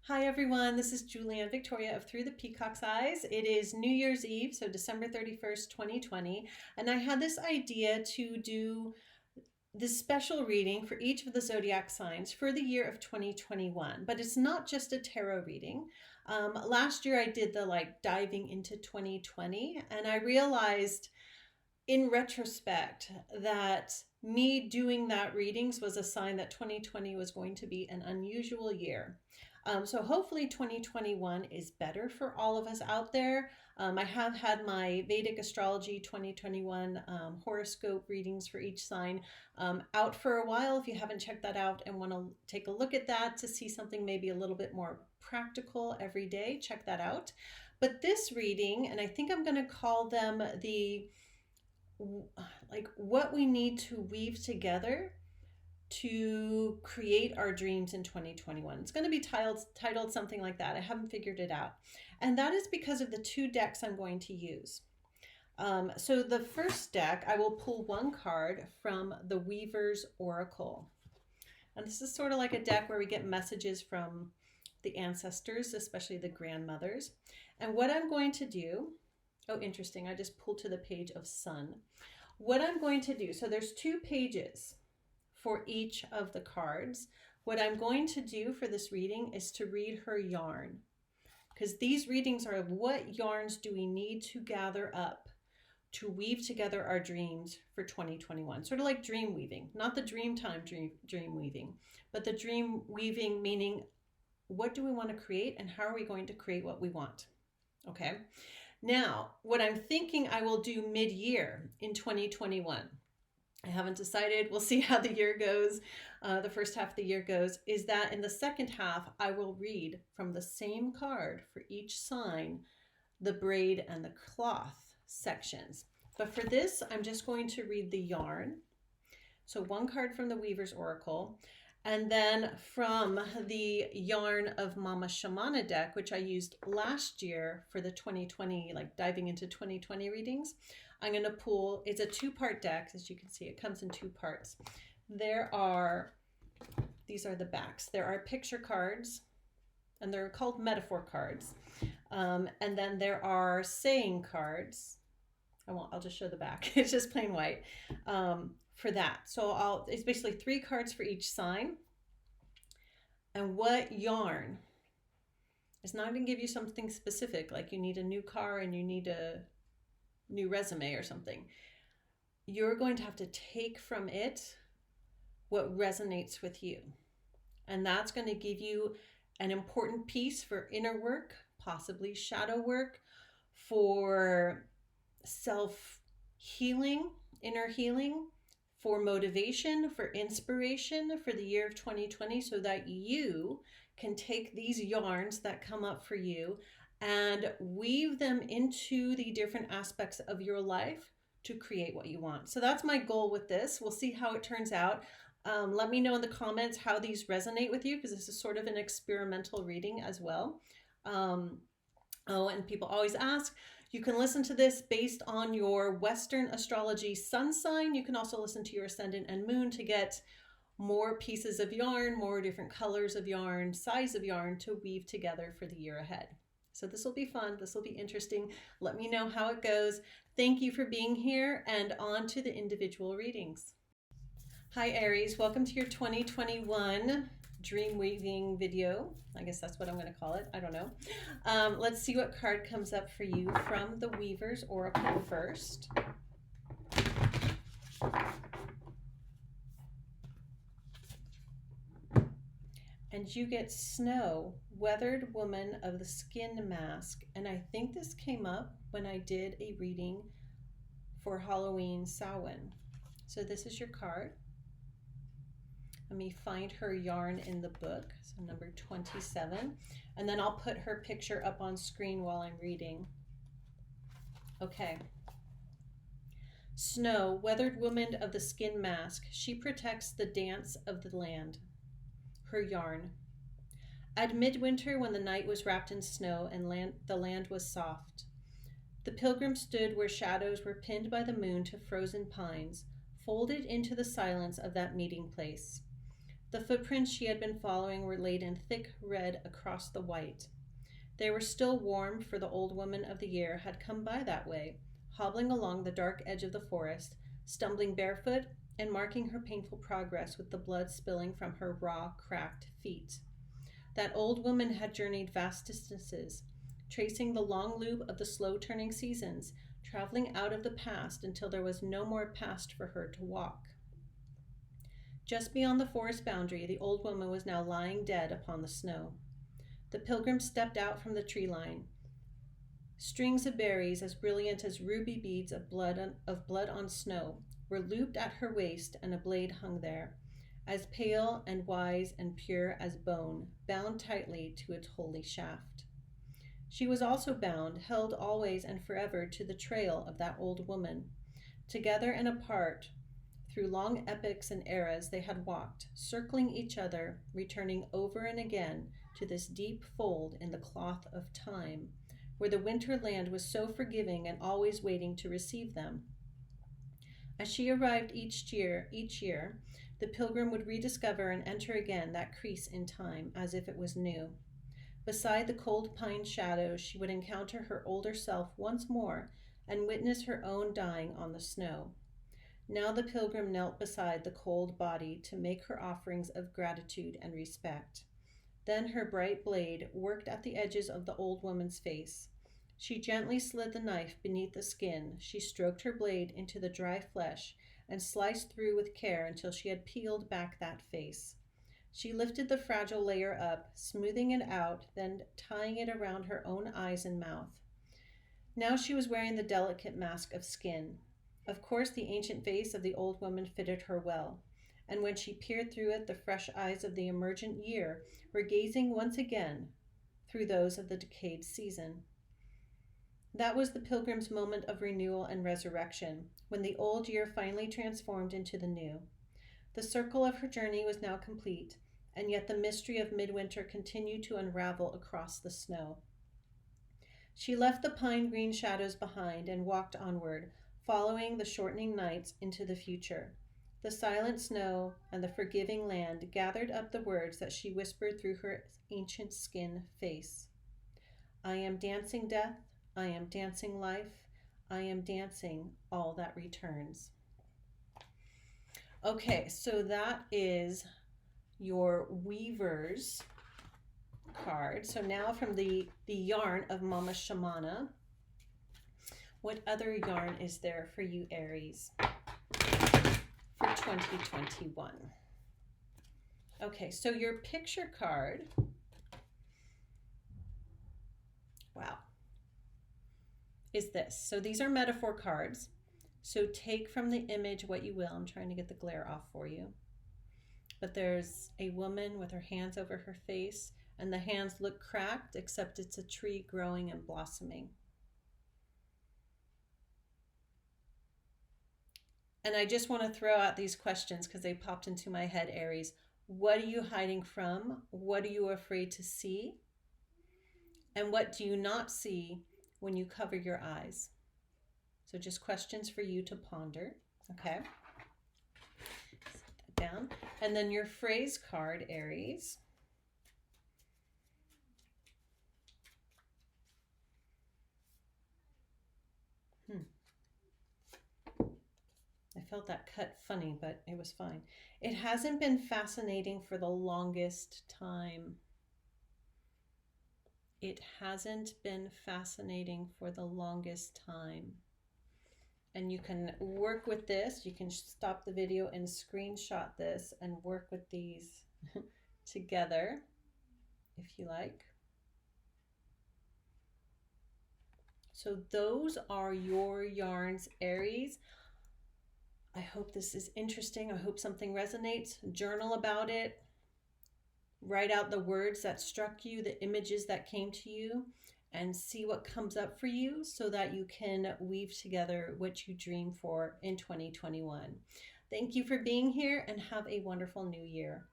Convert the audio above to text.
Hi everyone, this is Julianne Victoria of Through the Peacock's Eyes. It is New Year's Eve, so December 31st, 2020, and I had this idea to do this special reading for each of the zodiac signs for the year of 2021. But it's not just a tarot reading. Last year I did the diving into 2020, and I realized in retrospect that me doing that readings was a sign that 2020 was going to be an unusual year. So hopefully 2021 is better for all of us out there. I have had my Vedic Astrology 2021 horoscope readings for each sign out for a while. If you haven't checked that out and want to take a look at that to see something maybe a little bit more practical every day, check that out. But this reading, and I think I'm going to call them what we need to weave together to create our dreams in 2021. It's going to be titled something like that. I haven't figured it out. And that is because of the two decks I'm going to use. So the first deck, I will pull one card from the Weaver's Oracle. And this is sort of like a deck where we get messages from the ancestors, especially the grandmothers. And what I'm going to do, oh, interesting, I just pulled to the page of Sun. What I'm going to do, so there's two pages for each of the cards. What I'm going to do for this reading is to read her yarn, because these readings are of what yarns do we need to gather up to weave together our dreams for 2021. Sort of like dream weaving, not the dream time dream weaving, but the dream weaving meaning what do we want to create and how are we going to create what we want? Okay. Now, what I'm thinking I will do mid-year in 2021, I haven't decided. We'll see how the year goes. The first half of the year goes, is that in the second half, I will read from the same card for each sign, the braid and the cloth sections. But for this, I'm just going to read the yarn. So one card from the Weaver's Oracle, and then from the Yarn of Mama Shamana deck, which I used last year for the 2020, diving into 2020 readings. I'm going to pull, it's a two-part deck, as you can see, it comes in two parts. These are the backs. There are picture cards, and they're called metaphor cards. And then there are saying cards. I'll just show the back. It's just plain white for that. So it's basically three cards for each sign. And what yarn? It's not going to give you something specific, like you need a new car and you need a new resume or something. You're going to have to take from it what resonates with you. And that's going to give you an important piece for inner work, possibly shadow work, for self-healing, inner healing, for motivation, for inspiration for the year of 2020, so that you can take these yarns that come up for you and weave them into the different aspects of your life to create what you want. So that's my goal with this. We'll see how it turns out. Let me know in the comments how these resonate with you, because this is sort of an experimental reading as well. And people always ask, you can listen to this based on your Western astrology sun sign. You can also listen to your ascendant and moon to get more pieces of yarn, more different colors of yarn, size of yarn to weave together for the year ahead. So this will be fun. This will be interesting. Let me know how it goes. Thank you for being here, and on to the individual readings. Hi Aries, welcome to your 2021 dream weaving video. I guess that's what I'm going to call it. I don't know. Let's see what card comes up for you from the Weaver's Oracle first. And you get Snow, Weathered Woman of the Skin Mask. And I think this came up when I did a reading for Halloween Samhain. So this is your card. Let me find her yarn in the book, so number 27, and then I'll put her picture up on screen while I'm reading. Okay. Snow, Weathered Woman of the Skin Mask. She protects the dance of the land. Her yarn. At midwinter, when the night was wrapped in snow and the land was soft, the pilgrims stood where shadows were pinned by the moon to frozen pines, folded into the silence of that meeting place. The footprints she had been following were laid in thick red across the white. They were still warm, for the old woman of the year had come by that way, hobbling along the dark edge of the forest, stumbling barefoot and marking her painful progress with the blood spilling from her raw, cracked feet. That old woman had journeyed vast distances, tracing the long loop of the slow-turning seasons, traveling out of the past until there was no more past for her to walk. Just beyond the forest boundary, the old woman was now lying dead upon the snow. The pilgrim stepped out from the tree line. Strings of berries, as brilliant as ruby beads of blood on snow, were looped at her waist, and a blade hung there, as pale and wise and pure as bone, bound tightly to its holy shaft. She was also bound, held always and forever to the trail of that old woman. Together and apart, through long epochs and eras they had walked, circling each other, returning over and again to this deep fold in the cloth of time, where the winter land was so forgiving and always waiting to receive them. As she arrived each year, the pilgrim would rediscover and enter again that crease in time as if it was new. Beside the cold pine shadows, she would encounter her older self once more and witness her own dying on the snow. Now the pilgrim knelt beside the cold body to make her offerings of gratitude and respect. Then her bright blade worked at the edges of the old woman's face. She gently slid the knife beneath the skin. She stroked her blade into the dry flesh and sliced through with care until she had peeled back that face. She lifted the fragile layer up, smoothing it out, then tying it around her own eyes and mouth. Now she was wearing the delicate mask of skin. Of course, the ancient face of the old woman fitted her well, and when she peered through it, the fresh eyes of the emergent year were gazing once again through those of the decayed season. That was the pilgrim's moment of renewal and resurrection, when the old year finally transformed into the new. The circle of her journey was now complete, and yet the mystery of midwinter continued to unravel across the snow. She left the pine-green shadows behind and walked onward, following the shortening nights into the future. The silent snow and the forgiving land gathered up the words that she whispered through her ancient skin face. I am dancing death, I am dancing life, I am dancing all that returns. Okay, so that is your Weaver's card. So now from the yarn of Mama Shamana, what other yarn is there for you, Aries, for 2021? Okay, so your picture card, wow, is this. So these are metaphor cards. So take from the image what you will. I'm trying to get the glare off for you. But there's a woman with her hands over her face, and the hands look cracked, except it's a tree growing and blossoming. And I just want to throw out these questions because they popped into my head, Aries. What are you hiding from? What are you afraid to see? And what do you not see when you cover your eyes? So just questions for you to ponder, okay? Set that down. And then your phrase card, Aries. I felt that cut funny, but it was fine. It hasn't been fascinating for the longest time. It hasn't been fascinating for the longest time. And you can work with this. You can stop the video and screenshot this and work with these together if you like. So those are your yarns, Aries. I hope this is interesting. I hope something resonates. Journal about it. Write out the words that struck you, the images that came to you, and see what comes up for you so that you can weave together what you dream for in 2021. Thank you for being here and have a wonderful new year.